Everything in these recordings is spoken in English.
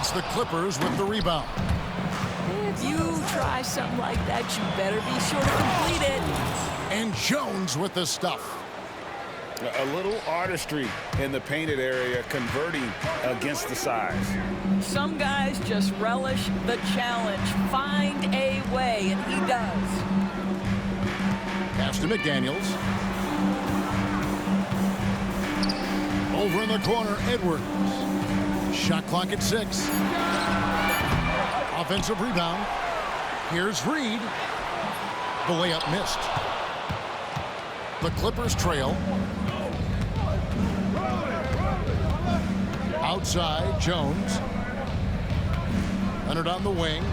It's the Clippers with the rebound. If you try something like that, you better be sure to complete it. And Jones with the stuff. A little artistry in the painted area, converting against the size. Some guys just relish the challenge. Find a way, and he does. Pass to McDaniels. Over in the corner, Edwards. Shot clock at 6. Offensive rebound. Here's Reed. The layup missed. The Clippers trail. Outside, Jones. Leonard on the wing.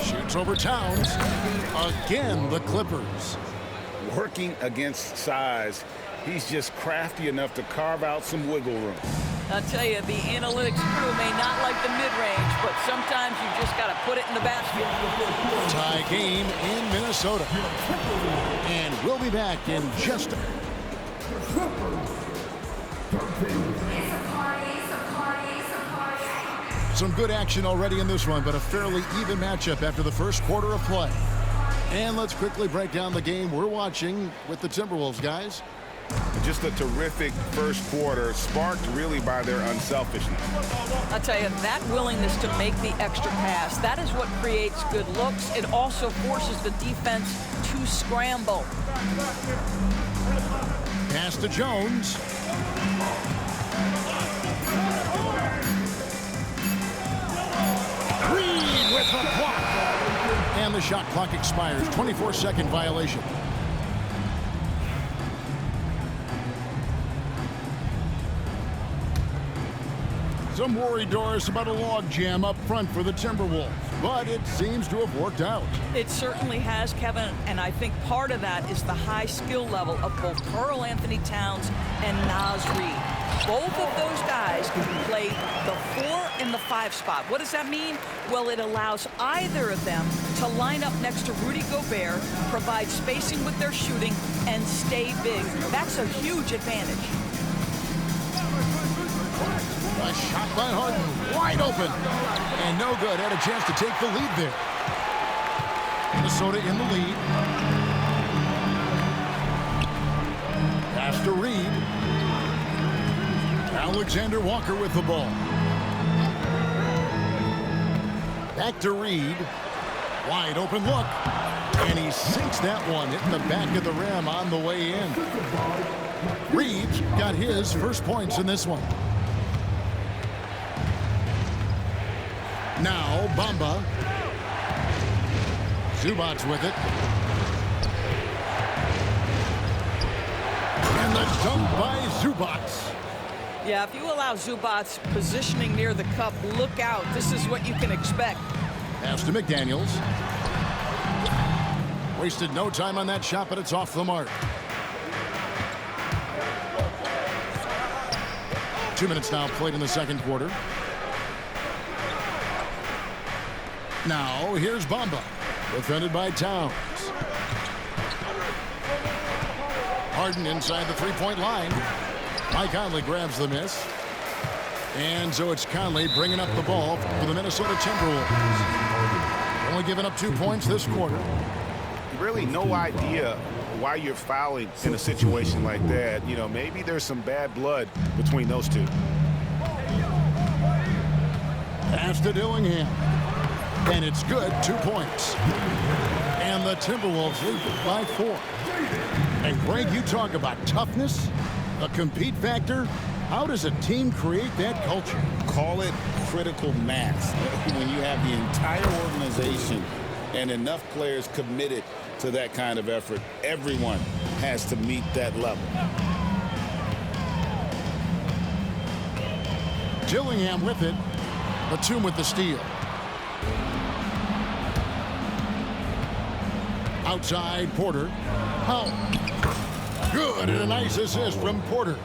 Shoots over Towns. Again, the Clippers. Working against size, he's just crafty enough to carve out some wiggle room. I'll tell you, the analytics crew may not like the mid-range, but sometimes you just got to put it in the basket. Tie game in Minnesota. And we'll be back in just a... Some good action already in this one, but a fairly even matchup after the first quarter of play. And let's quickly break down the game we're watching with the Timberwolves, guys. Just a terrific first quarter, sparked really by their unselfishness. I'll tell you, that willingness to make the extra pass, that is what creates good looks. It also forces the defense to scramble. Pass to Jones. Reed with the block. And the shot clock expires. 24-second violation. Some worry, Doris, about a log jam up front for the Timberwolves, but it seems to have worked out. It certainly has, Kevin, and I think part of that is the high skill level of both Karl-Anthony Towns and Naz Reid. Both of those guys can play the 4 and the 5 spot. What does that mean? Well, it allows either of them to line up next to Rudy Gobert, provide spacing with their shooting, and stay big. That's a huge advantage. A shot by Harden, wide open, and no good. Had a chance to take the lead there. Minnesota in the lead. Pass to Reed. Alexander Walker with the ball. Back to Reed. Wide open look, and he sinks that one, hitting the back of the rim on the way in. Reed got his first points in this one. Now, Bamba. Zubac with it. And the dunk by Zubac. Yeah, if you allow Zubac positioning near the cup, look out. This is what you can expect. Pass to McDaniels. Wasted no time on that shot, but it's off the mark. 2 minutes now played in the second quarter. Now, here's Bamba, defended by Towns. Harden inside the three-point line. Mike Conley grabs the miss. And so it's Conley bringing up the ball for the Minnesota Timberwolves. Only giving up 2 points this quarter. Really no idea why you're fouling in a situation like that. You know, maybe there's some bad blood between those two. Pass to Dillingham. And it's good, 2 points. And the Timberwolves lead by 4. And Greg, you talk about toughness, a compete factor. How does a team create that culture? Call it critical mass. When you have the entire organization and enough players committed to that kind of effort, everyone has to meet that level. Dillingham with it. Batum with the steal. Outside, Porter. Oh, good, and a nice assist from Porter.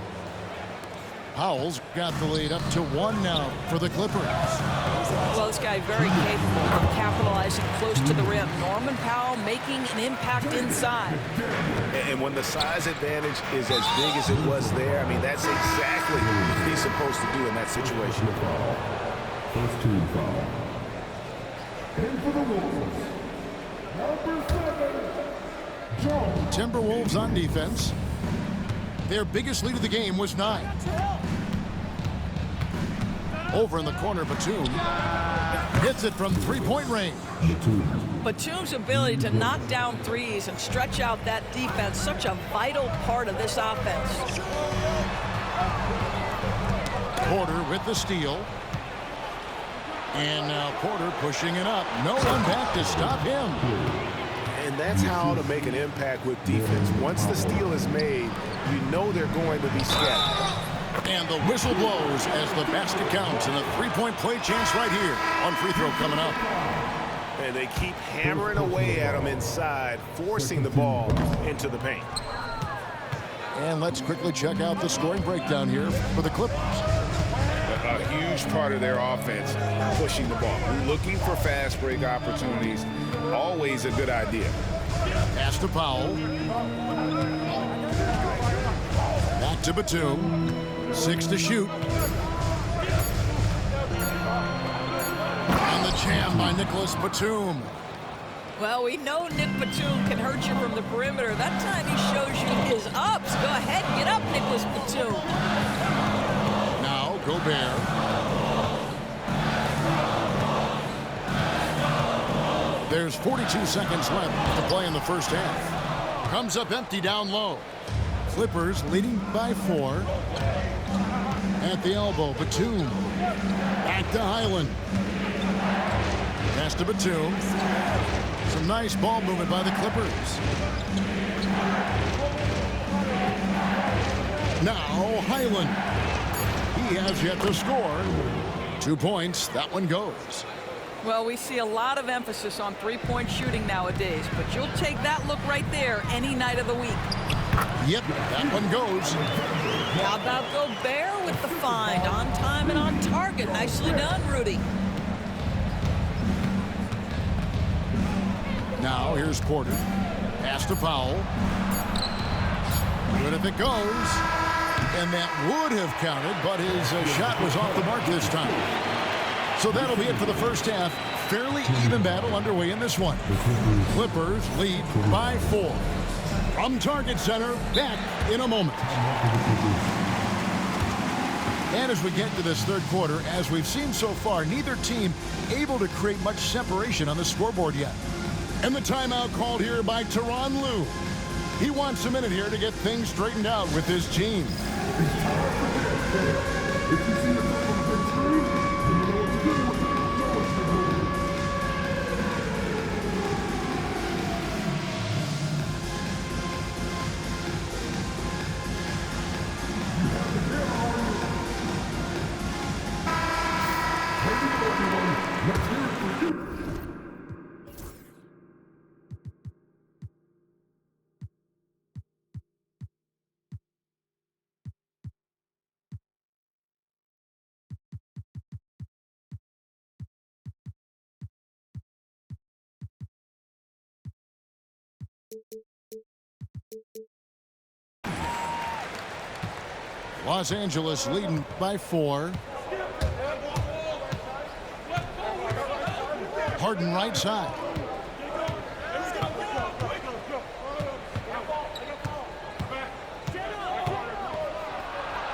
Powell's got the lead up to 1 now for the Clippers. Well, this guy very capable of capitalizing close to the rim. Norman Powell making an impact inside. And when the size advantage is as big as it was there, I mean, that's exactly what he's supposed to do in that situation. First team foul. And for the Wolves, number 7, Jones. Timberwolves on defense. Their biggest lead of the game was 9. Over in the corner, Batum hits it from three-point range. Batum's ability to knock down threes and stretch out that defense, such a vital part of this offense. Porter with the steal. And now Porter pushing it up. No one back to stop him. And that's how to make an impact with defense. Once the steal is made, you know they're going to be scattered. And the whistle blows as the basket counts, and a three-point play chance right here. One free throw coming up. And they keep hammering away at them inside, forcing the ball into the paint. And let's quickly check out the scoring breakdown here for the Clippers. A huge part of their offense, pushing the ball, looking for fast break opportunities. Always a good idea. Pass to Powell. Back to Batum. 6 to shoot. And the jam by Nicholas Batum. Well, we know Nick Batum can hurt you from the perimeter. That time he shows you his ups. Go ahead, get up, Nicholas Batum. Now Gobert. There's 42 seconds left to play in the first half. Comes up empty down low. Clippers leading by 4. At the elbow, Batum. Back to Highland. Pass to Batum. Some nice ball movement by the Clippers. Now Highland. He has yet to score. 2 points. That one goes. Well, we see a lot of emphasis on three-point shooting nowadays, but you'll take that look right there any night of the week. Yep, that one goes. How about Gobert with the find? On time and on target. Nicely done, Rudy. Now here's Porter. Pass to Powell. Good if it goes. And that would have counted, but his shot was off the mark this time. So that'll be it for the first half. Fairly even battle underway in this one. Clippers lead by 4. From Target Center, back in a moment. And as we get to this third quarter, as we've seen so far, neither team able to create much separation on the scoreboard yet. And the timeout called here by Tyronn Lue. He wants a minute here to get things straightened out with his team. Los Angeles leading by 4. Harden right side.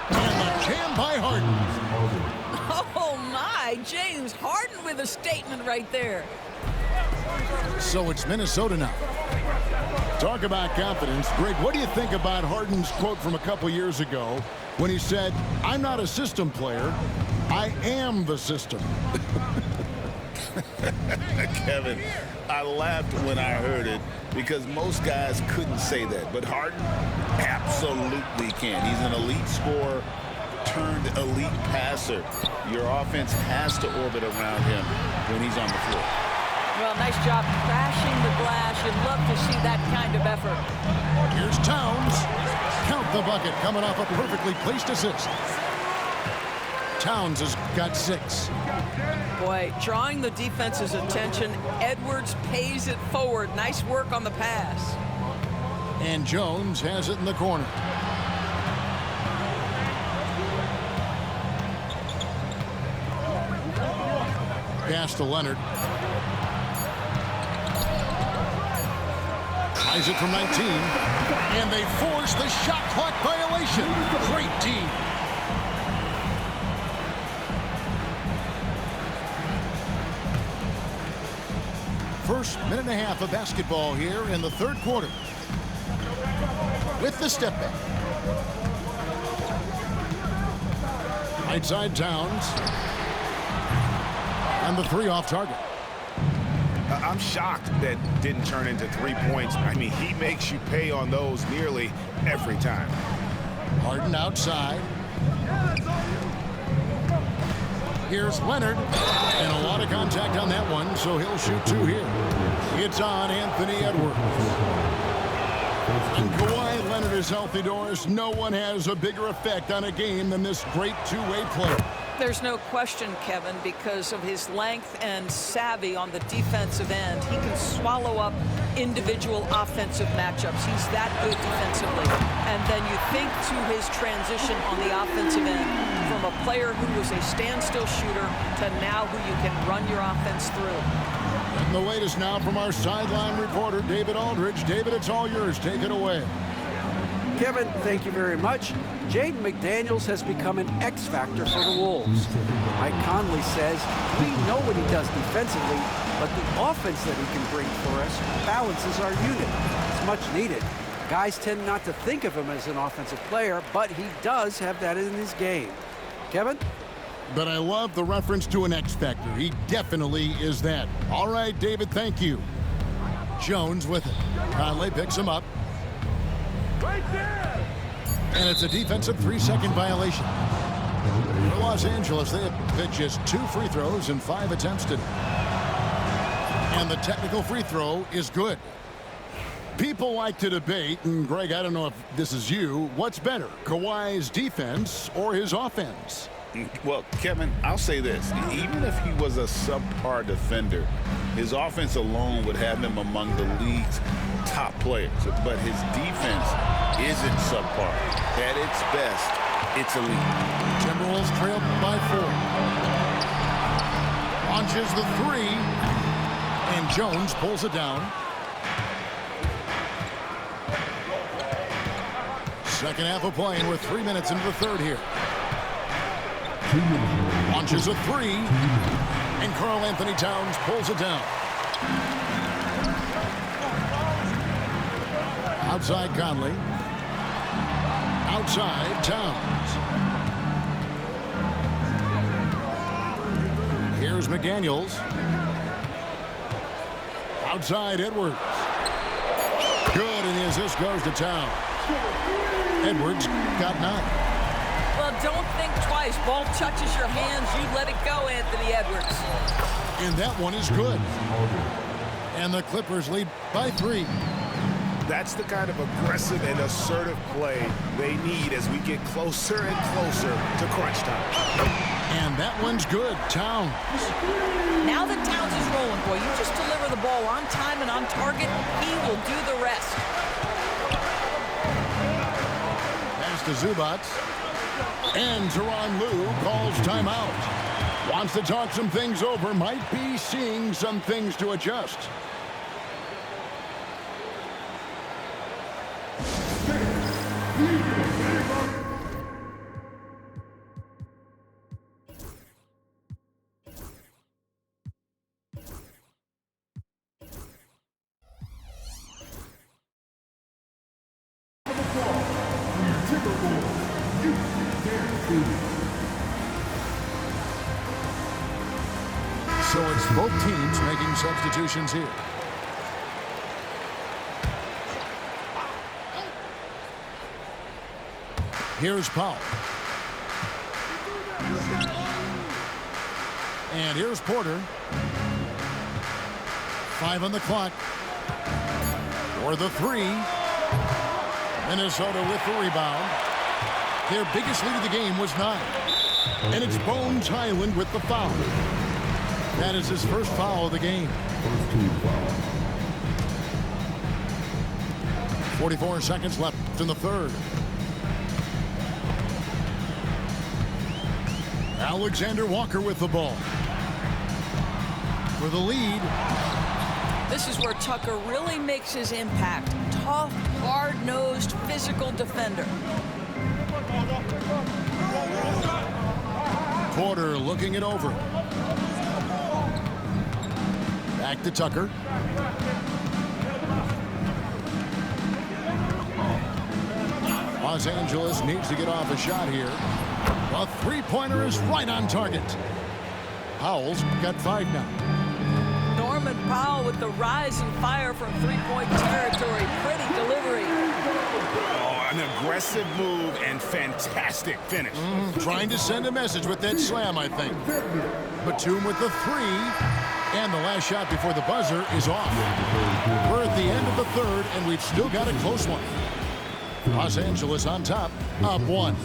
And the jam by Harden. Oh, my. James Harden with a statement right there. So it's Minnesota now. Talk about confidence. Greg, what do you think about Harden's quote from a couple years ago when he said, "I'm not a system player, I am the system"? Kevin, I laughed when I heard it because most guys couldn't say that, but Harden absolutely can. He's an elite scorer turned elite passer. Your offense has to orbit around him when he's on the floor. Well, nice job crashing the glass. You'd love to see that kind of effort. Here's Towns. Count the bucket coming off a perfectly placed assist. Towns has got 6. Boy, drawing the defense's attention, Edwards pays it forward. Nice work on the pass. And Jones has it in the corner. Pass to Leonard. Tries it from 19. And they force the shot clock violation. Great D. First minute and a half of basketball here in the third quarter. With the step back. Right side Towns. And the 3 off target. I'm shocked that didn't turn into 3 points. I mean, he makes you pay on those nearly every time. Harden outside. Here's Leonard. And a lot of contact on that one, so he'll shoot 2 here. It's on Anthony Edwards. When Kawhi Leonard is healthy, Doris, no one has a bigger effect on a game than this great two-way player. There's no question, Kevin, because of his length and savvy on the defensive end. He can swallow up individual offensive matchups. He's that good defensively. And then you think to his transition on the offensive end from a player who was a standstill shooter to now who you can run your offense through. And the latest now from our sideline reporter, David Aldridge. David, it's all yours. Take it away. Kevin, thank you very much. Jaden McDaniels has become an X factor for the Wolves. Mike Conley says, we know what he does defensively, but the offense that he can bring for us balances our unit. It's much needed. Guys tend not to think of him as an offensive player, but he does have that in his game. Kevin? But I love the reference to an X factor. He definitely is that. All right, David, thank you. Jones with it. Conley picks him up. Right there! And it's a defensive 3-second violation. For Los Angeles, they have hit just 2 free throws in 5 attempts today. And the technical free throw is good. People like to debate, and Greg, I don't know if this is you, what's better, Kawhi's defense or his offense? Well, Kevin, I'll say this. Even if he was a subpar defender, his offense alone would have him among the league's top players. But his defense isn't subpar. At its best, it's elite. Timberwolves trail by 4. Launches the 3. And Jones pulls it down. Second half of playing. We're 3 minutes into the third here. Launches a 3. And Karl Anthony Towns pulls it down. Outside Conley. Outside Towns. Here's McDaniels. Outside Edwards. Good, and the assist goes to Towns. Edwards got 9. Well, don't think twice. Ball touches your hands, you let it go, Anthony Edwards. And that one is good. And the Clippers lead by 3. That's the kind of aggressive and assertive play they need as we get closer and closer to crunch time. And that one's good. Towns. Now that Towns is rolling, boy, you just deliver the ball on time and on target, he will do the rest. Pass to Zubac. And Tyronn Lue calls timeout. Wants to talk some things over. Might be seeing some things to adjust. So it's both teams making substitutions here. Here's Powell. And here's Porter. 5 on the clock. For the 3. Minnesota with the rebound. Their biggest lead of the game was 9. And it's Bones Hyland with the foul. That is his first foul of the game. 44 seconds left in the third. Alexander Walker with the ball. For the lead. This is where Tucker really makes his impact. Tough, hard-nosed, physical defender. Porter looking it over. Back to Tucker. Los Angeles needs to get off a shot here. A three-pointer is right on target. Powell's got 5 now. Norman Powell with the rise and fire from three-point territory. Pretty delivery. Oh, an aggressive move and fantastic finish. Trying to send a message with that slam, I think. Batum with the 3. And the last shot before the buzzer is off. We're at the end of the third, and we've still got a close one. Los Angeles on top, up 1.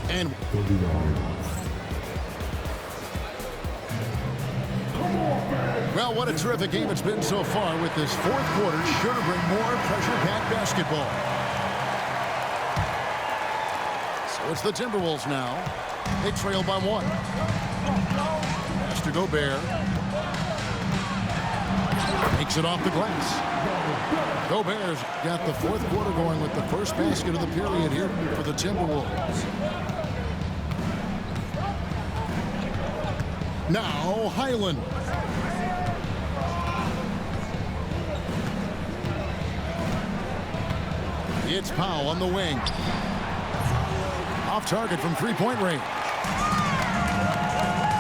And well, what a terrific game it's been so far, with this fourth quarter sure to bring more pressure-packed basketball. So it's the Timberwolves now. They trail by 1. Pass to Gobert. Makes it off the glass. Gobert's got the fourth quarter going with the first basket of the period here for the Timberwolves. Now Hyland. It's Powell on the wing. Off target from three-point range.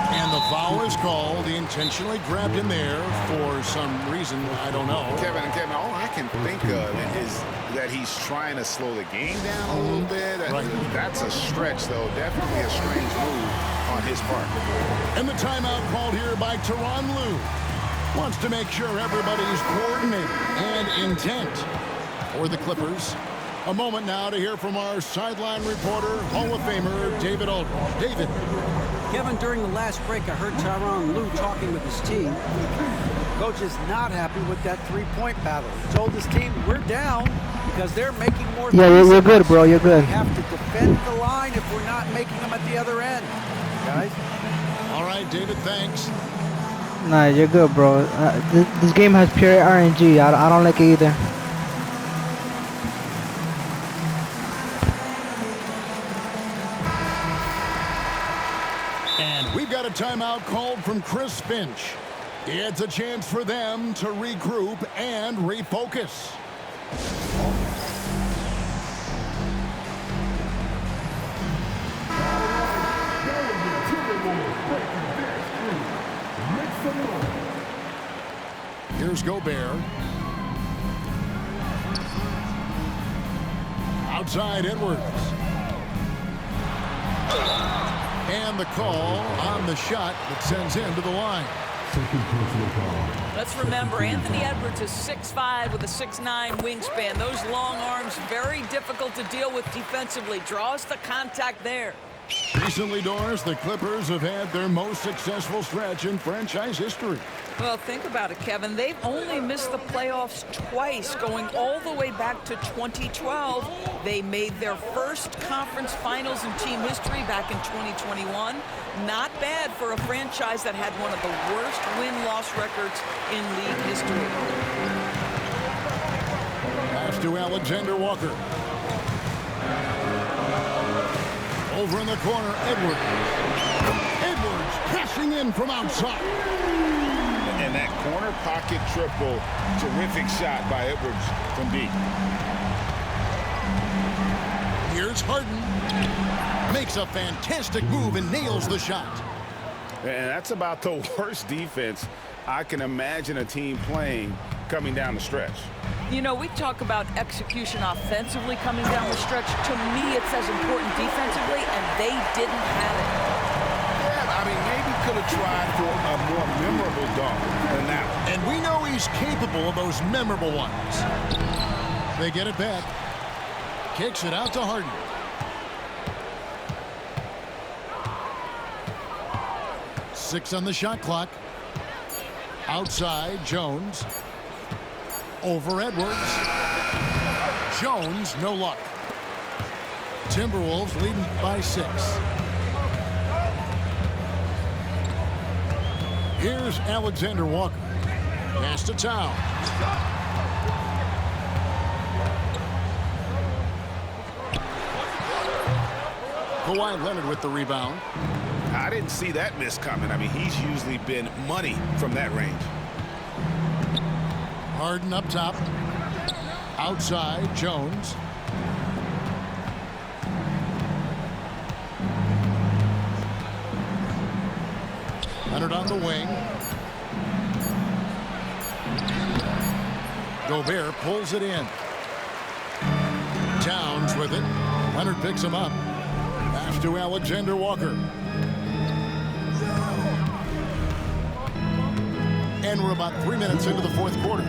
And the foul is called. He intentionally grabbed him there for some reason. I don't know. Kevin, all I can think of is that he's trying to slow the game down a little bit. Right. That's a stretch, though. Definitely a strange move on his part. And the timeout called here by Tyronn Lue. Wants to make sure everybody's coordinated and intent for the Clippers. A moment now to hear from our sideline reporter, Hall of Famer David Aldridge. David. Kevin, during the last break, I heard Tyronn Lue talking with his team. Coach is not happy with that three-point battle. He told his team, we're down because they're making more threes. Yeah, you're good, bro. You're good. We have to defend the line if we're not making them at the other end. Guys? All right, David, thanks. Nah, you're good, bro. This game has pure RNG. I don't like it either. And we've got a timeout called from Chris Finch. It's a chance for them to regroup and refocus. Here's Gobert. Outside Edwards. And the call on the shot that sends him to the line. Let's remember, Anthony Edwards is 6'5" with a 6'9" wingspan. Those long arms, very difficult to deal with defensively. Draws the contact there. Recently, Doris, the Clippers have had their most successful stretch in franchise history. Well, think about it, Kevin. They've only missed the playoffs twice, going all the way back to 2012. They made their first conference finals in team history back in 2021. Not bad for a franchise that had one of the worst win-loss records in league history. Pass to Alexander Walker. Over in the corner, Edwards. Edwards passing in from outside. And that corner pocket triple, terrific shot by Edwards from deep. Here's Harden. Makes a fantastic move and nails the shot. And that's about the worst defense I can imagine a team playing coming down the stretch. You know, we talk about execution offensively coming down the stretch. To me, it's as important defensively, and they didn't have it. Yeah, I mean, maybe could have tried for a more memorable dunk than that one. And we know he's capable of those memorable ones. They get it back. Kicks it out to Harden. 6 on the shot clock. Outside, Jones. Over Edwards. Jones, no luck. Timberwolves leading by 6. Here's Alexander Walker. Pass to Towns. Kawhi Leonard with the rebound. I didn't see that miss coming. I mean, he's usually been money from that range. Harden up top. Outside, Jones. Leonard on the wing. Gobert pulls it in. Towns with it. Leonard picks him up. Pass to Alexander Walker. And we're about 3 minutes into the fourth quarter.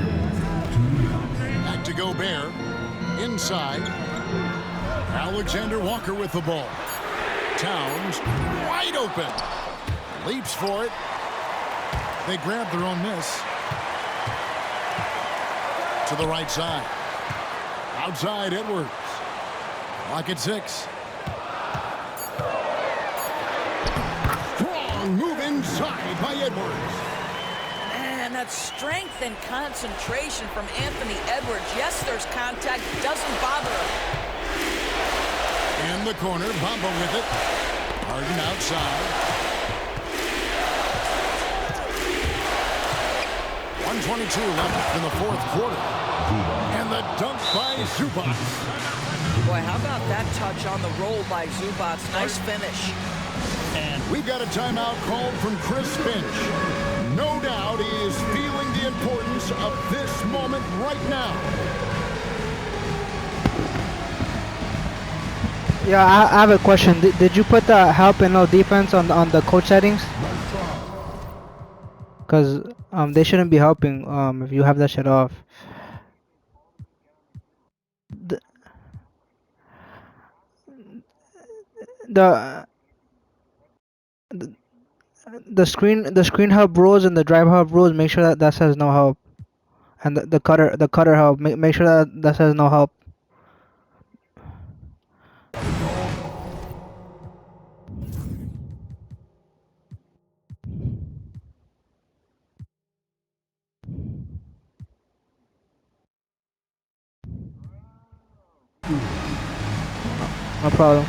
Back to Gobert. Inside. Alexander Walker with the ball. Towns wide open. Leaps for it. They grab their own miss. To the right side. Outside Edwards. Lock at 6. Strong move inside by Edwards. And that strength and concentration from Anthony Edwards. Yes, there's contact. Doesn't bother him. In the corner, Bamba with it. Harden outside. 1:22 left in the fourth quarter. And the dunk by Zubac. Boy, how about that touch on the roll by Zubac? Nice finish. And we've got a timeout called from Chris Finch. No doubt he is feeling the importance of this moment right now. Yeah, I have a question. Did you put the help and no defense on the coach settings? Because they shouldn't be helping if you have that shit off. The the screen help rules and the drive help rules. Make sure that says no help, and the cutter help. Make sure that says no help. No problem.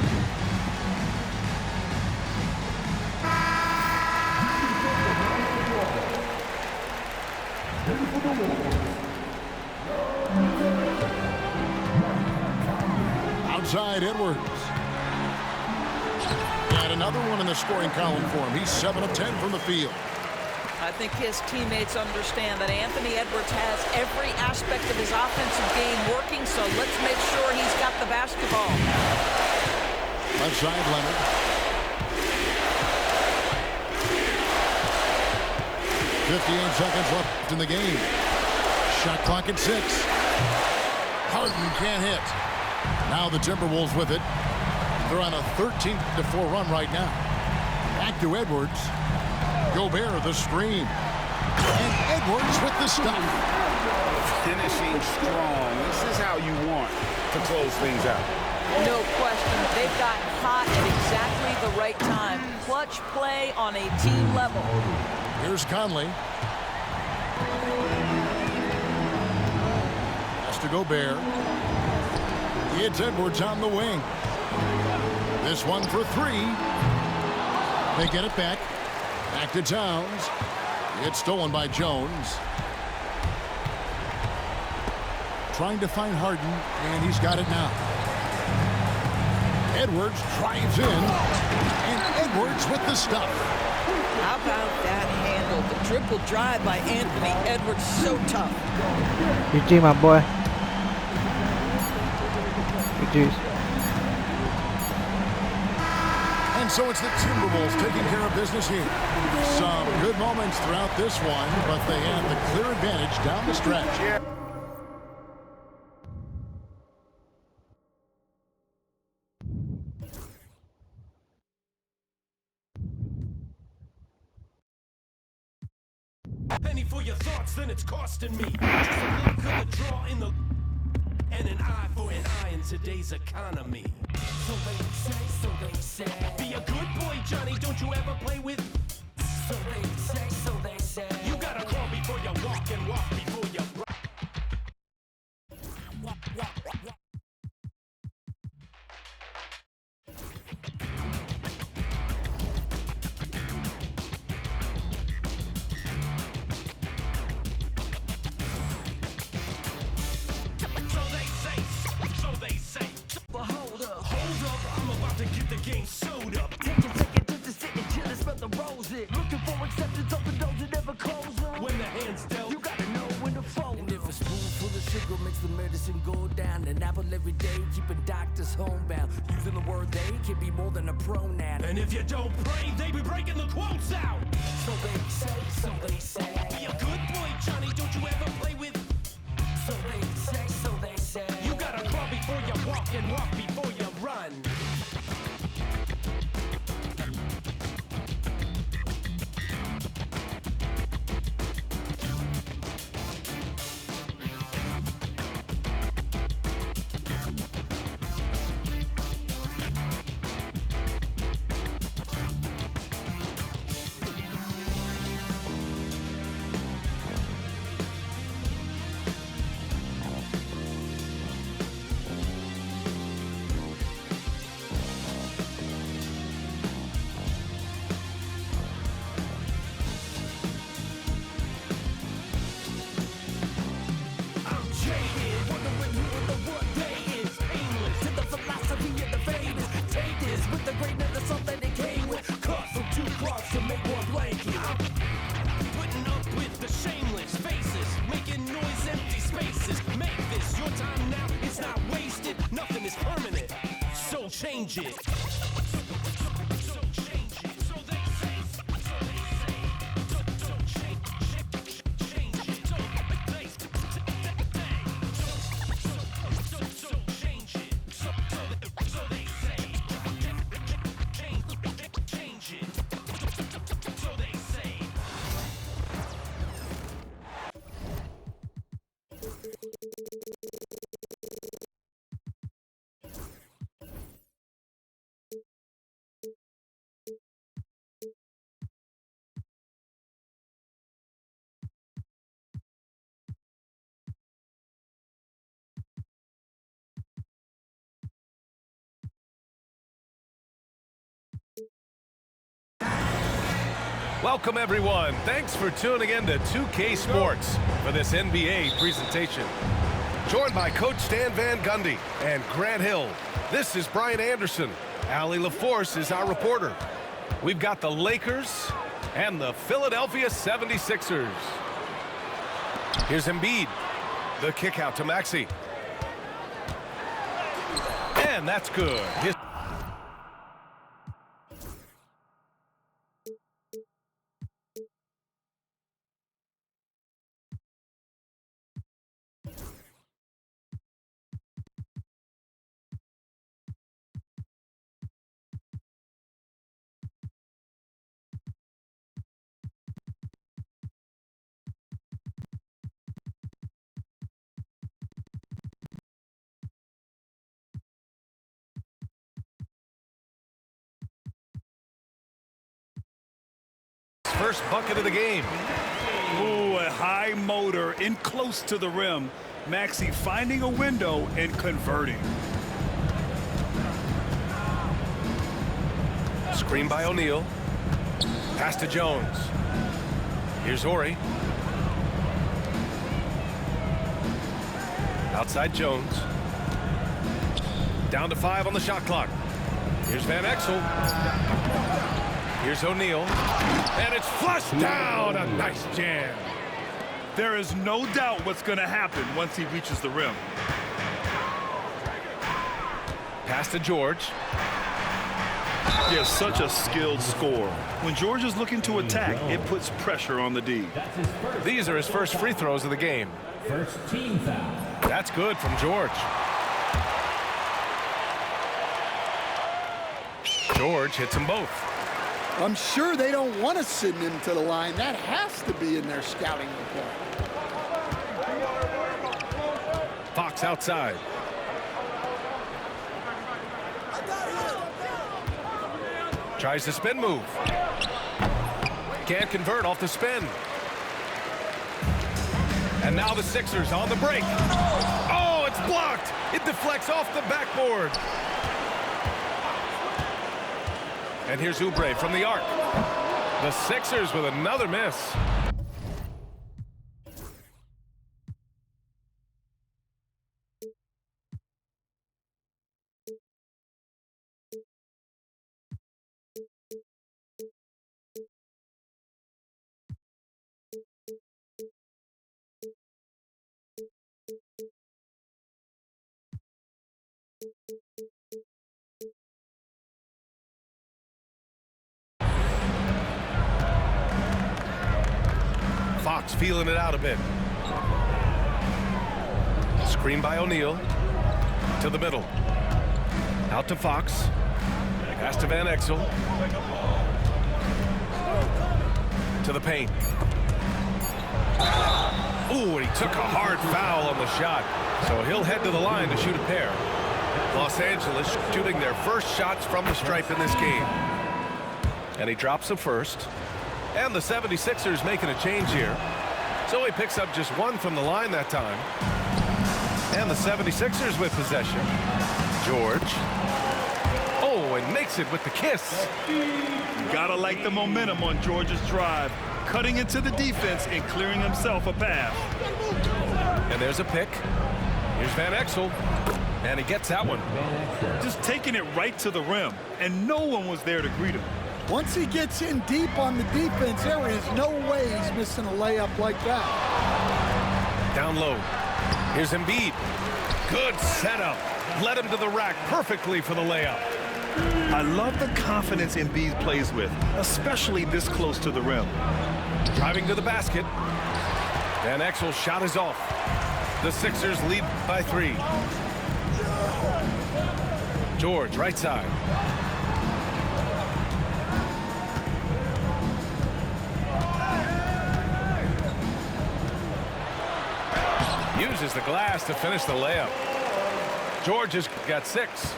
Outside Edwards. And another one in the scoring column for him. He's 7 of 10 from the field. I think his teammates understand that Anthony Edwards has every aspect of his offensive game working, so let's make sure he's got the basketball. Left side, Leonard. .58 seconds left in the game. Shot clock at 6. Harden can't hit. Now the Timberwolves with it. They're on a 13-4 run right now. Back to Edwards. Gobert the screen. And Edwards with the stuff. Finishing strong. This is how you want to close things out. No question. They've gotten hot at exactly the right time. Clutch play on a team level. Here's Conley. Has to Gobert. It's Edwards on the wing. This one for 3. They get it back. Back to Towns. It's stolen by Jones. Trying to find Harden, and he's got it now. Edwards drives in, and Edwards with the stuff. How about that handle? The triple drive by Anthony Edwards, so tough. GG, my boy. GG's. And so it's the Timberwolves taking care of business here. Some good moments throughout this one, but they have the clear advantage down the stretch. Yeah. Penny for your thoughts, then it's costing me. Just a luck of the draw in the... And an eye for an eye in today's economy. So they say. Be a good boy, Johnny, don't you ever play with... So they say. You gotta crawl before you walk and walk before you run. And if you don't pray, they be breaking the quotes out. So they say. Be a good boy, Johnny, don't you ever play with... So they say. You gotta crawl before you walk and walk before you run. Change it. Welcome, everyone. Thanks for tuning in to 2K Sports for this NBA presentation. Joined by Coach Stan Van Gundy and Grant Hill. This is Brian Anderson. Allie LaForce is our reporter. We've got the Lakers and the Philadelphia 76ers. Here's Embiid. The kick out to Maxey. And that's good. First bucket of the game. Ooh, a high motor in close to the rim. Maxey finding a window and converting. Screen by O'Neal. Pass to Jones. Here's Horry. Outside Jones. Down to 5 on the shot clock. Here's Van Exel. Here's O'Neal. And it's flushed down. A nice jam. There is no doubt what's going to happen once he reaches the rim. Pass to George. He has such a skilled scorer. When George is looking to attack, it puts pressure on the D. These are his first free throws of the game. First team foul. That's good from George. George hits them both. I'm sure they don't want to send him to the line. That has to be in their scouting report. Fox outside. Tries the spin move. Can't convert off the spin. And now the Sixers on the break. Oh, it's blocked. It deflects off the backboard. And here's Oubre from the arc. The Sixers with another miss. Fox feeling it out a bit. Screen by O'Neal. To the middle. Out to Fox. Pass to Van Exel. To the paint. Ooh, and he took a hard foul on the shot. So he'll head to the line to shoot a pair. Los Angeles shooting their first shots from the stripe in this game. And he drops the first. And the 76ers making a change here. So he picks up just one from the line that time. And the 76ers with possession. George. Oh, and makes it with the kiss. Gotta like the momentum on George's drive. Cutting into the defense and clearing himself a path. And there's a pick. Here's Van Exel. And he gets that one. Just taking it right to the rim. And no one was there to greet him. Once he gets in deep on the defense, there is no way he's missing a layup like that. Down low. Here's Embiid. Good setup. Led him to the rack perfectly for the layup. I love the confidence Embiid plays with, especially this close to the rim. Driving to the basket. Van Exel's shot is off. The Sixers lead by 3. George, right side. Uses the glass to finish the layup. George has got 6.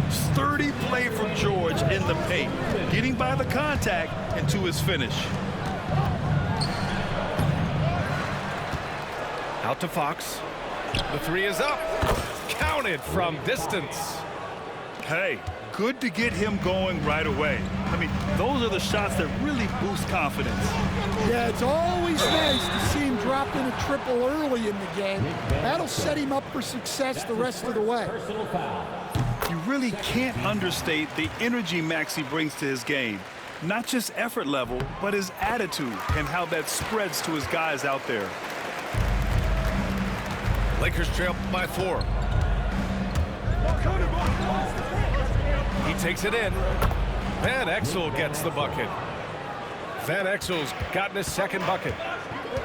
Sturdy play from George in the paint, getting by the contact and to his finish. Out to Fox. The 3 is up. Counted from distance. Hey, good to get him going right away. I mean, those are the shots that really boost confidence. Yeah, it's always nice to see him drop in a triple early in the game. That'll set him up for success the rest of the way. You really can't understate the energy Maxey brings to his game. Not just effort level, but his attitude and how that spreads to his guys out there. Lakers trail by 4. He takes it in. Van Exel gets the bucket. Van Exel's gotten his second bucket.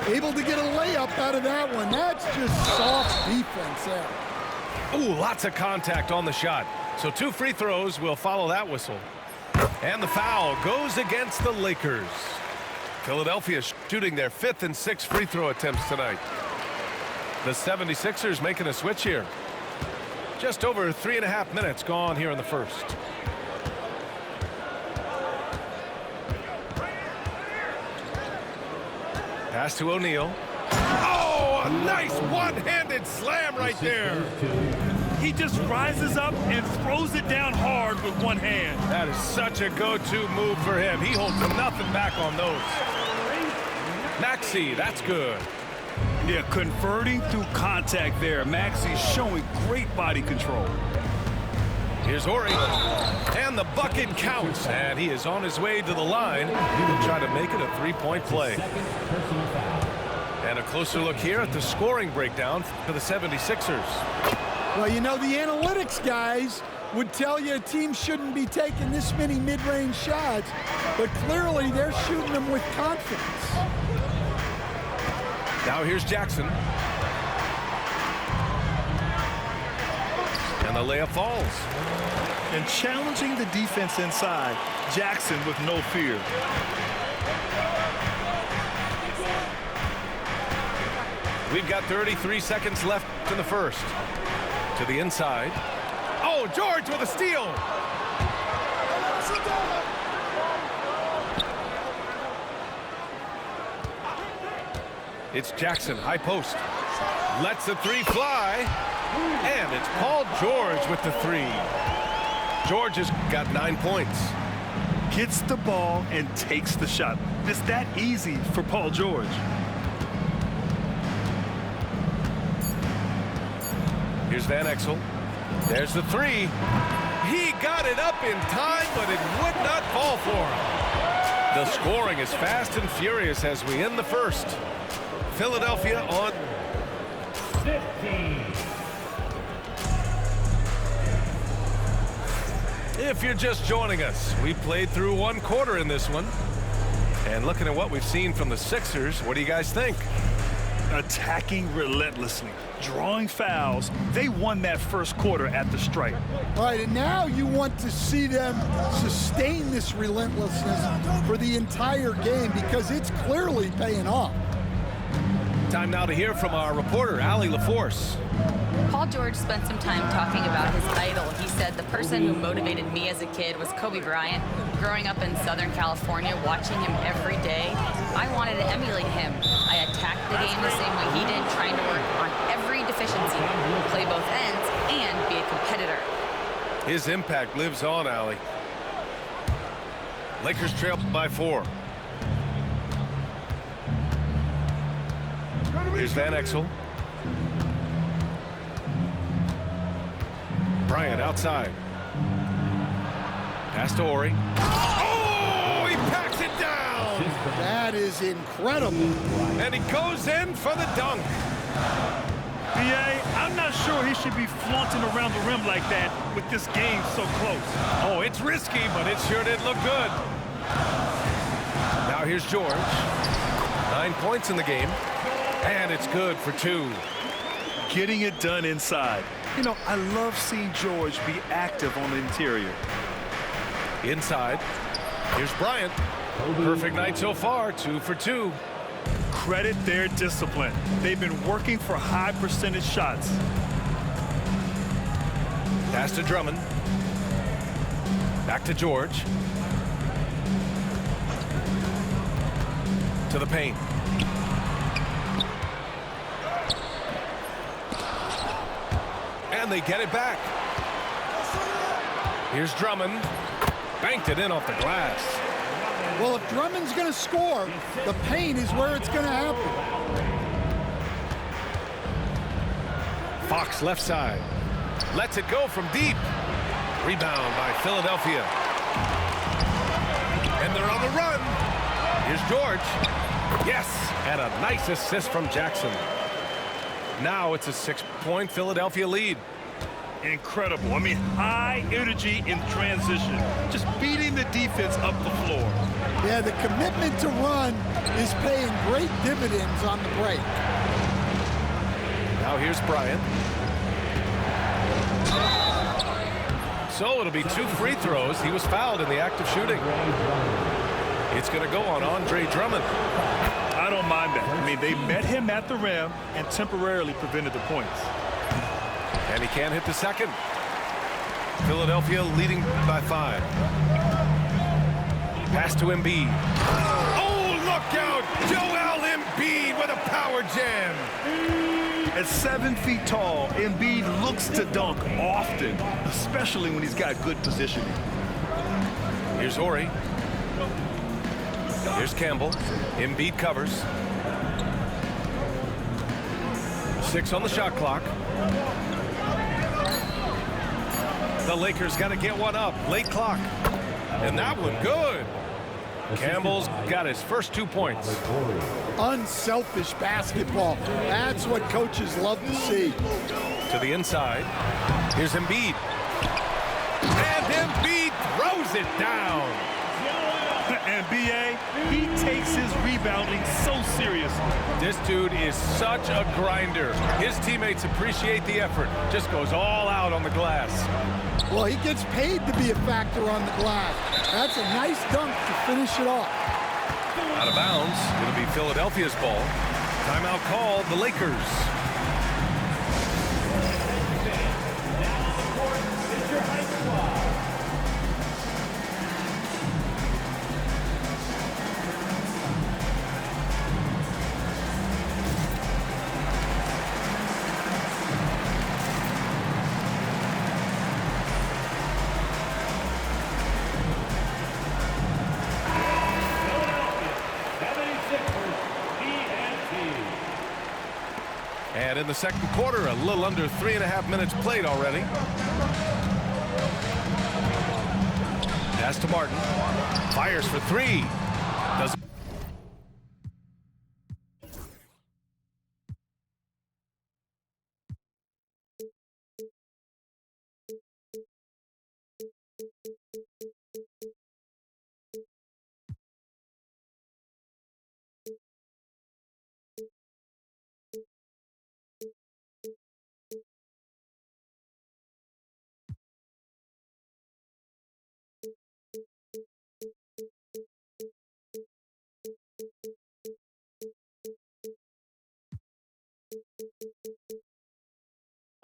Able to get a layup out of that one. That's just soft defense there. Ooh, lots of contact on the shot. So 2 free throws will follow that whistle. And the foul goes against the Lakers. Philadelphia shooting their 5th and 6th free throw attempts tonight. The 76ers making a switch here. Just over 3.5 minutes gone here in the first. Pass to O'Neal. Oh, a nice one-handed slam right there. He just rises up and throws it down hard with one hand. That is such a go-to move for him. He holds nothing back on those. Maxey, that's good. Yeah, converting through contact there. Maxey's showing great body control. Here's Horry. And the bucket counts. And he is on his way to the line. He will try to make it a 3-point play. And a closer look here at the scoring breakdown for the 76ers. Well, you know, the analytics guys would tell you a team shouldn't be taking this many mid-range shots, but clearly they're shooting them with confidence. Now here's Jackson. And the layup falls. And challenging the defense inside, Jackson with no fear. We've got 33 seconds left in the first. To the inside. Oh, George with a steal. It's Jackson, high post. Lets the three fly. And it's Paul George with the three. George has got 9 points. Gets the ball and takes the shot. It's that easy for Paul George. Here's Van Exel. There's the three. He got it up in time, but it would not fall for him. The scoring is fast and furious as we end the first. Philadelphia on 15. If you're just joining us, we played through 1 quarter in this one. And looking at what we've seen from the Sixers, what do you guys think? Attacking relentlessly, drawing fouls. They won that first quarter at the stripe. All right, and now you want to see them sustain this relentlessness for the entire game because it's clearly paying off. Time now to hear from our reporter, Allie LaForce. Paul George spent some time talking about his idol. He said, the person who motivated me as a kid was Kobe Bryant. Growing up in Southern California, watching him every day, I wanted to emulate him. I attacked the game the same way he did, trying to work on every deficiency, play both ends, and be a competitor. His impact lives on, Allie. Lakers trail by 4. Here's Van Exel. Bryant outside. Pass to Ori. Oh, he packs it down. That is incredible. And he goes in for the dunk. B.A., I'm not sure he should be flaunting around the rim like that with this game so close. Oh, it's risky, but it sure did look good. Now here's George. 9 points in the game. And it's good for 2. Getting it done inside. You know, I love seeing George be active on the interior. Inside. Here's Bryant. Perfect night so far, 2 for 2. Credit their discipline. They've been working for high percentage shots. Pass to Drummond. Back to George. To the paint. And they get it back. Here's Drummond. Banked it in off the glass. Well, if Drummond's going to score, the paint is where it's going to happen. Fox left side. Lets it go from deep. Rebound by Philadelphia. And they're on the run. Here's George. Yes, and a nice assist from Jackson. Now it's a 6-point Philadelphia lead. Incredible. I mean, high energy in transition. Just beating the defense up the floor. Yeah, the commitment to run is paying great dividends on the break. Now here's Bryant. So it'll be 2 free throws. He was fouled in the act of shooting. It's going to go on Andre Drummond. I don't mind that. I mean, they met him at the rim and temporarily prevented the points. And he can't hit the second. Philadelphia leading by 5. Pass to Embiid. Oh, look out! Joel Embiid with a power jam. At 7 feet tall, Embiid looks to dunk often, especially when he's got good positioning. Here's Ori. Here's Campbell. Embiid covers. 6 on the shot clock. The Lakers got to get one up. Late clock. And that one good. Campbell's got his first 2 points. Unselfish basketball. That's what coaches love to see. To the inside. Here's Embiid. And Embiid throws it down. And B.A., he takes his rebounding so seriously. This dude is such a grinder. His teammates appreciate the effort. Just goes all out on the glass. Well, he gets paid to be a factor on the glass. That's a nice dunk to finish it off. Out of bounds. It'll be Philadelphia's ball. Timeout called, the Lakers. And in the second quarter, a little under 3.5 minutes played already. Pass to Martin. Fires for three. Doesn't.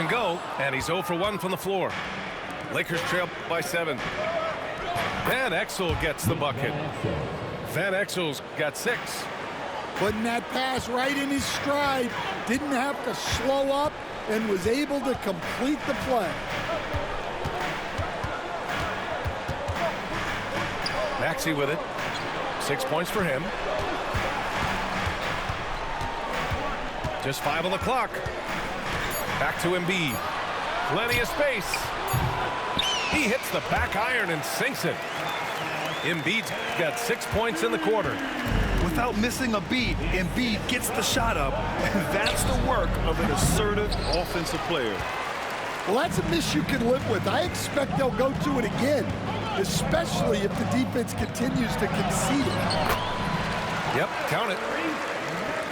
Go, and he's 0 for 1 from the floor. Lakers trail by 7. Van Exel gets the bucket. Van Exel's got 6. Putting that pass right in his stride. Didn't have to slow up and was able to complete the play. Maxey with it. 6 points for him. Just 5 on the clock. Back to Embiid. Plenty of space. He hits the back iron and sinks it. Embiid's got 6 points in the quarter. Without missing a beat, Embiid gets the shot up. And that's the work of an assertive offensive player. Well, that's a miss you can live with. I expect they'll go to it again, especially if the defense continues to concede it. Yep, count it.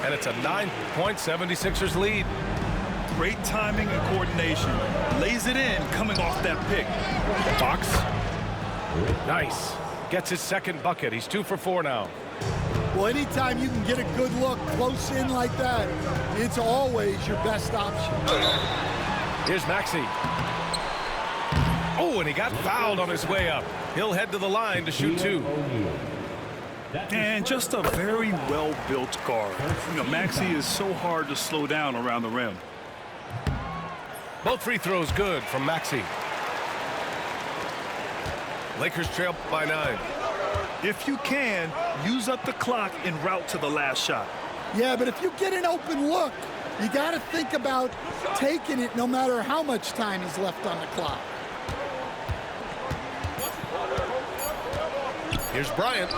And it's a 9-point 76ers lead. Great timing and coordination. Lays it in coming off that pick. Fox. Nice. Gets his second bucket. He's 2 for 4 now. Well, anytime you can get a good look close in like that, it's always your best option. Here's Maxey. Oh, and he got fouled on his way up. He'll head to the line to shoot 2. And just a very well-built guard. You know, Maxey is so hard to slow down around the rim. Both free throws good from Maxey. Lakers trail by 9. If you can, use up the clock en route to the last shot. Yeah, but if you get an open look, you got to think about taking it no matter how much time is left on the clock. Here's Bryant.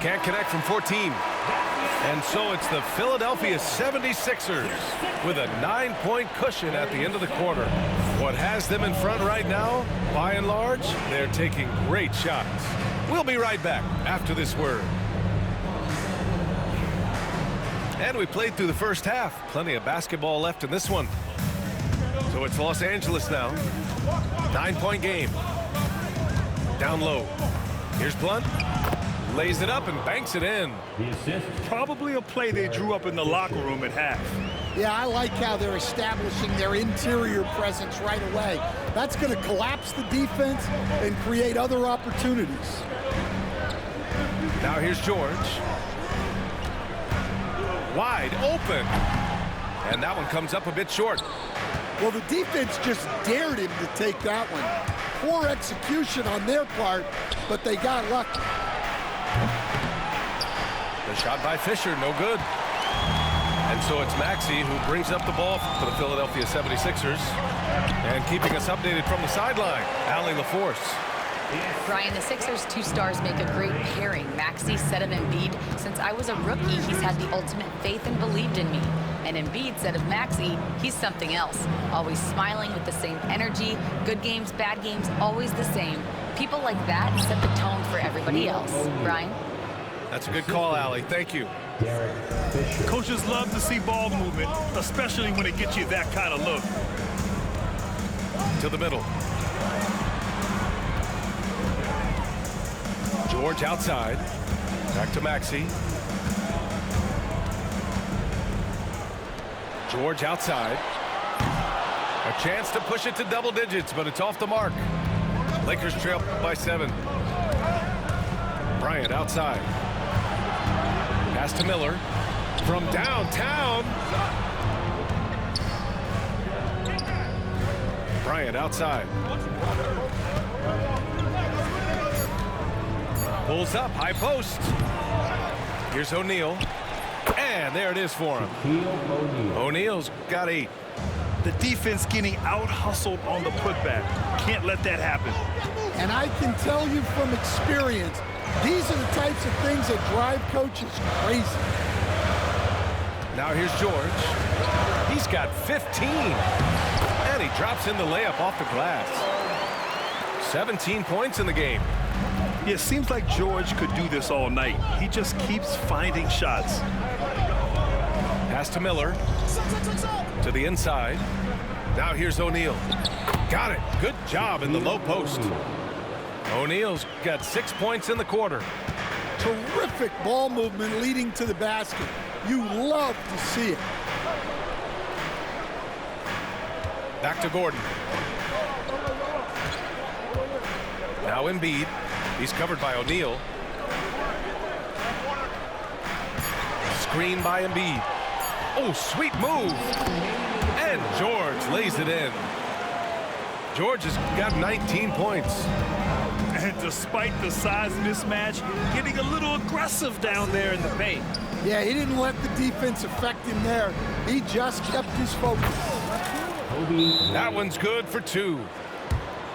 Can't connect from 14. And so it's the Philadelphia 76ers with a 9-point cushion at the end of the quarter. What has them in front right now, by and large, they're taking great shots. We'll be right back after this word. And we played through the first half. Plenty of basketball left in this one. So it's Los Angeles now. 9-point game. Down low. Here's Blunt. Lays it up and banks it in. Probably a play they drew up in the locker room at half. Yeah, I like how they're establishing their interior presence right away. That's going to collapse the defense and create other opportunities. Now here's George. Wide open. And that one comes up a bit short. Well, the defense just dared him to take that one. Poor execution on their part, but they got lucky. The shot by Fisher, no good. And so it's Maxey who brings up the ball for the Philadelphia 76ers. And keeping us updated from the sideline, Allie LaForce. Brian, the Sixers' 2 stars make a great pairing. Maxey, said of Embiid, since I was a rookie, he's had the ultimate faith and believed in me. And Embiid said of Maxey, he's something else. Always smiling with the same energy. Good games, bad games, always the same. People like that set the tone for everybody else. Brian? That's a good call, Allie. Thank you. Coaches love to see ball movement, especially when it gets you that kind of look. To the middle. George outside. Back to Maxey. George outside. A chance to push it to double digits, but it's off the mark. Lakers trail by 7. Bryant outside. Pass to Miller. From downtown. Bryant outside. Pulls up, high post. Here's O'Neal. And there it is for him. O'Neal's got 8. The defense getting out-hustled on the putback. Can't let that happen. And I can tell you from experience, these are the types of things that drive coaches crazy. Now here's George. He's got 15. And he drops in the layup off the glass. 17 points in the game. Yeah, it seems like George could do this all night. He just keeps finding shots. Pass to Miller. To the inside. Now here's O'Neal. Got it. Good job in the low post. O'Neal's got 6 points in the quarter. Terrific ball movement leading to the basket. You love to see it. Back to Gordon. Now Embiid. He's covered by O'Neal. Screen by Embiid. Oh, sweet move. And George lays it in. George has got 19 points. And despite the size mismatch, getting a little aggressive down there in the paint. Yeah, he didn't let the defense affect him there. He just kept his focus. That one's good for 2.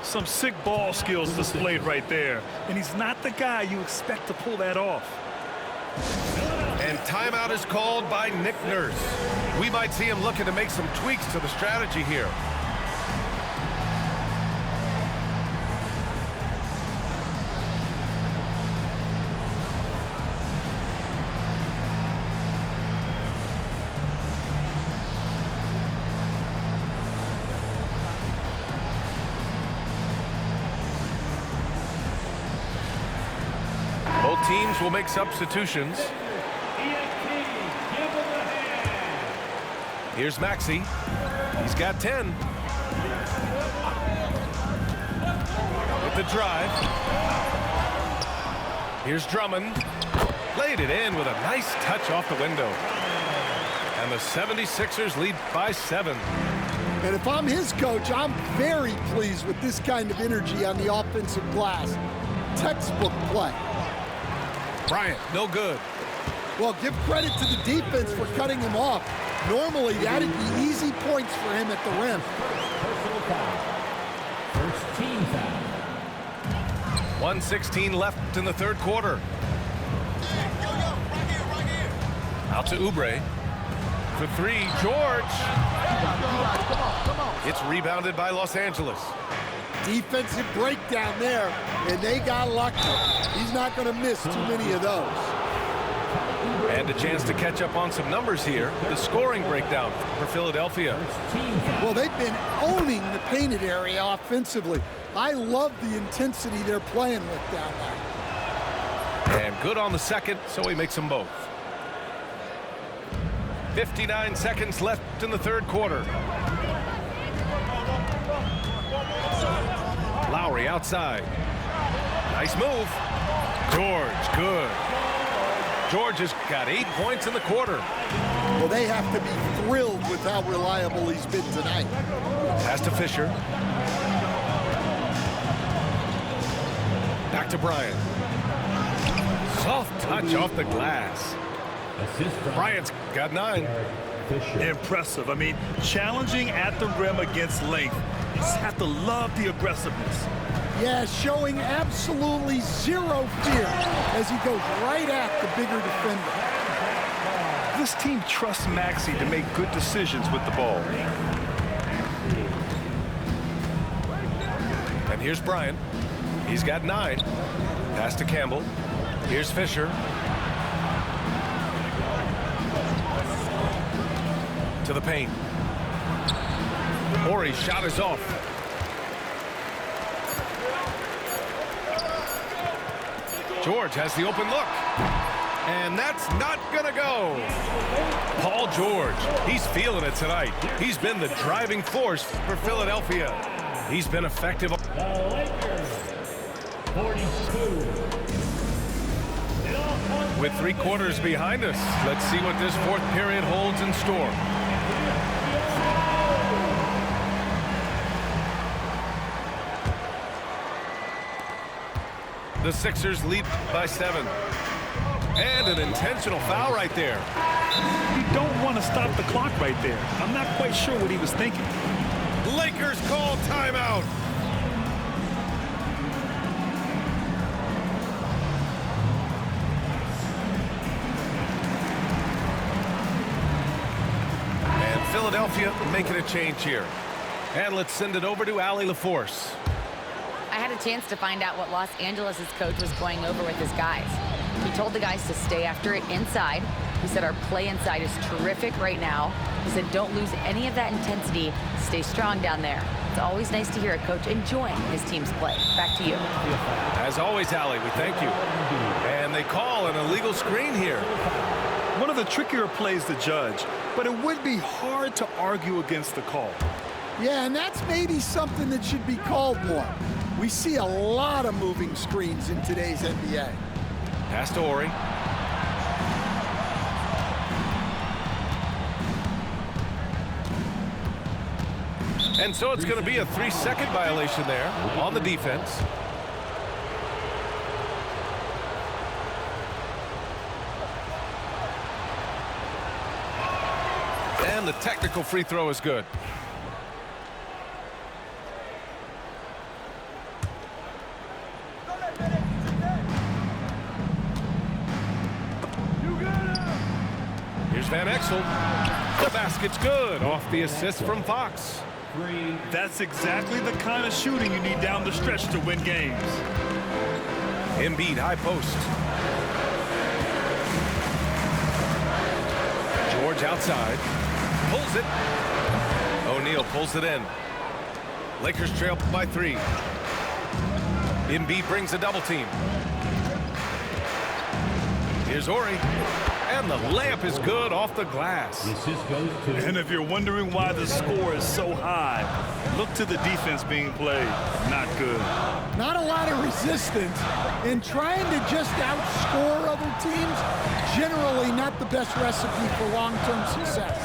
Some sick ball skills displayed right there. And he's not the guy you expect to pull that off. And timeout is called by Nick Nurse. We might see him looking to make some tweaks to the strategy here. Both teams will make substitutions. Here's Maxey. He's got 10. With the drive. Here's Drummond. Laid it in with a nice touch off the window. And the 76ers lead by 7. And if I'm his coach, I'm very pleased with this kind of energy on the offensive glass. Textbook play. Bryant, no good. Well, give credit to the defense for cutting him off. Normally, that'd be easy points for him at the rim. First team foul. 1:16 left in the third quarter. Out to Oubre. For 3, George. It's rebounded by Los Angeles. Defensive breakdown there, and they got lucky. He's not going to miss too many of those. And a chance to catch up on some numbers here. The scoring breakdown for Philadelphia. Well, they've been owning the painted area offensively. I love the intensity they're playing with down there. And good on the second, so he makes them both. 59 seconds left in the third quarter. Lowry outside. Nice move. George, good. George has got 8 points in the quarter. Well, they have to be thrilled with how reliable he's been tonight. Pass to Fisher. Back to Bryant. Soft touch off the glass. Bryant's got 9. Impressive. I mean, challenging at the rim against length. You just have to love the aggressiveness. Yeah, showing absolutely zero fear as he goes right at the bigger defender. This team trusts Maxey to make good decisions with the ball. And here's Bryant. He's got 9. Pass to Campbell. Here's Fisher. To the paint. Horry's shot is off. George has the open look. And that's not gonna go. Paul George, he's feeling it tonight. He's been the driving force for Philadelphia. He's been effective. The Lakers, 42. With 3 quarters behind us, let's see what this 4th period holds in store. The Sixers lead by 7. And an intentional foul right there. You don't want to stop the clock right there. I'm not quite sure what he was thinking. Lakers call timeout. And Philadelphia making a change here. And let's send it over to Allie LaForce. I had a chance to find out what Los Angeles' coach was going over with his guys. He told the guys to stay after it inside. He said our play inside is terrific right now. He said don't lose any of that intensity. Stay strong down there. It's always nice to hear a coach enjoying his team's play. Back to you. As always, Allie, we thank you. And they call an illegal screen here. One of the trickier plays to judge, but it would be hard to argue against the call. Yeah, and that's maybe something that should be called more. We see a lot of moving screens in today's NBA. Pass to Horry. And so it's going to be a 3-second violation there on the defense. And the technical free throw is good. Here's Van Exel. The basket's good off the assist from Fox. That's exactly the kind of shooting you need down the stretch to win games. Embiid high post. George outside. Pulls it. O'Neal pulls it in. Lakers trail by 3. Embiid brings a double team. Here's Horry. And the layup is good off the glass. And if you're wondering why the score is so high, look to the defense being played. Not good. Not a lot of resistance, and trying to just outscore other teams, generally not the best recipe for long-term success.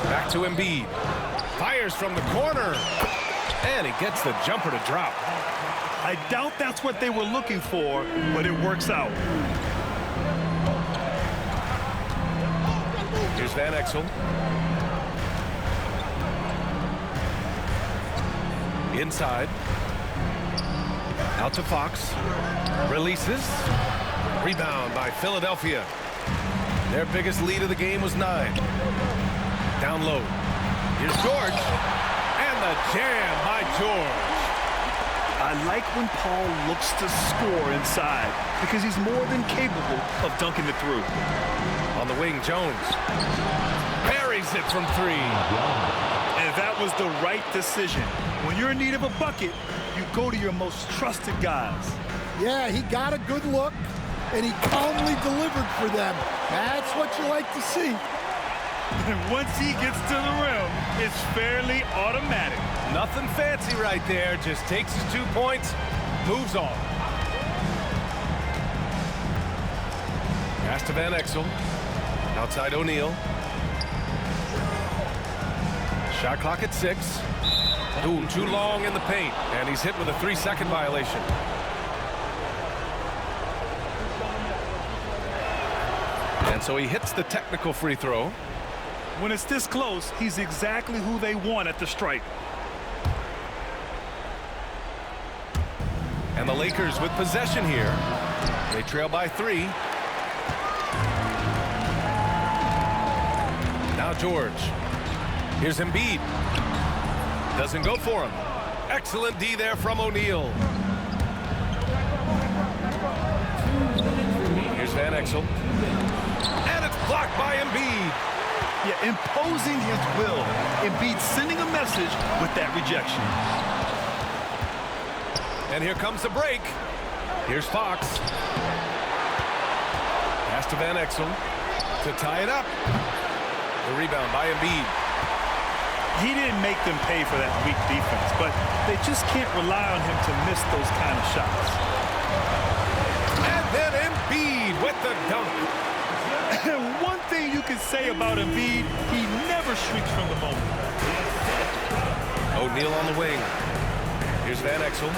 Back to Embiid. Fires from the corner. And he gets the jumper to drop. I doubt that's what they were looking for, but it works out. Here's Van Exel. Inside. Out to Fox. Releases. Rebound by Philadelphia. Their biggest lead of the game was 9. Down low. Here's George. And the jam by George. I like when Paul looks to score inside because he's more than capable of dunking it through. On the wing, Jones buries it from 3. And that was the right decision. When you're in need of a bucket, you go to your most trusted guys. Yeah, he got a good look, and he calmly delivered for them. That's what you like to see. And once he gets to the rim, it's fairly automatic. Nothing fancy right there. Just takes his 2 points, moves on. Pass to Van Exel. Outside O'Neal. Shot clock at 6. Ooh, too long in the paint. And he's hit with a 3-second violation. And so he hits the technical free throw. When it's this close, he's exactly who they want at the stripe. And the Lakers with possession here. They trail by 3. Now George. Here's Embiid. Doesn't go for him. Excellent D there from O'Neal. Van Exel. And it's blocked by Embiid. Yeah, imposing his will. Embiid sending a message with that rejection. And here comes the break. Here's Fox. Pass to Van Exel to tie it up. The rebound by Embiid. He didn't make them pay for that weak defense, but they just can't rely on him to miss those kind of shots. And then Embiid with the dunk. One thing you can say about Embiid, he never shrinks from the moment. O'Neal on the wing. Here's Van Exel.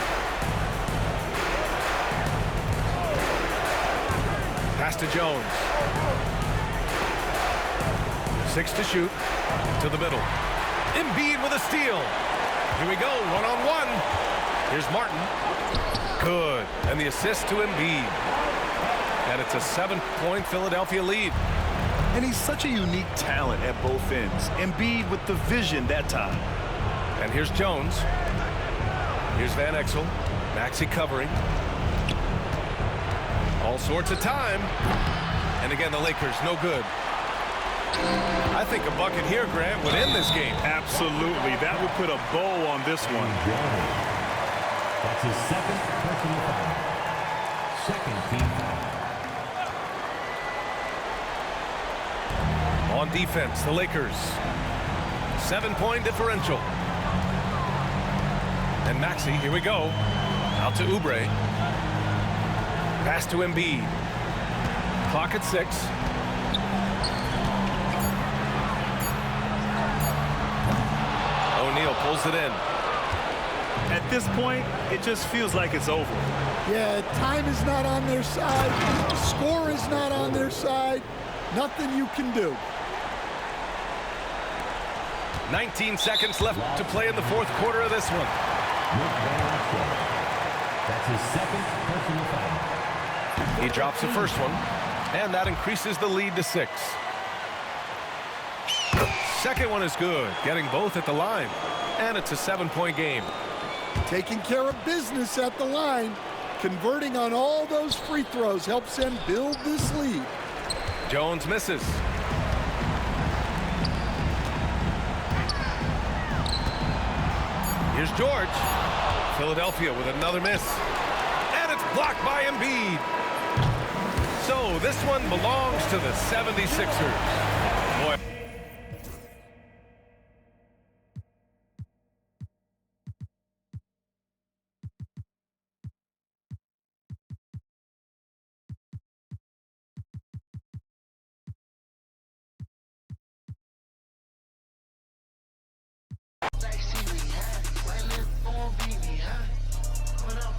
Pass to Jones. 6 to shoot. To the middle. Embiid with a steal. Here we go, one-on-one. Here's Martin. Good. And the assist to Embiid. And it's a 7-point Philadelphia lead. And he's such a unique talent at both ends. Embiid with the vision that time. And here's Jones. Here's Van Exel. Maxey covering. All sorts of time. And again, the Lakers, no good. I think a bucket here, Grant, would end this game. Absolutely. That would put a bow on this one. That's his second personal foul. Second team foul. On defense, the Lakers. 7-point differential. And Maxey, here we go. Out to Oubre. Pass to Embiid. Clock at 6. O'Neal pulls it in. At this point, it just feels like it's over. Yeah, time is not on their side. The score is not on their side. Nothing you can do. 19 seconds left to play in the fourth quarter of this one. That's his second personal foul. He drops the first one, and that increases the lead to 6. Second one is good, getting both at the line, and it's a 7-point game. Taking care of business at the line, converting on all those free throws helps them build this lead. Jones misses. Here's George. Philadelphia with another miss. And it's blocked by Embiid. So this one belongs to the 76ers. Boy. What up?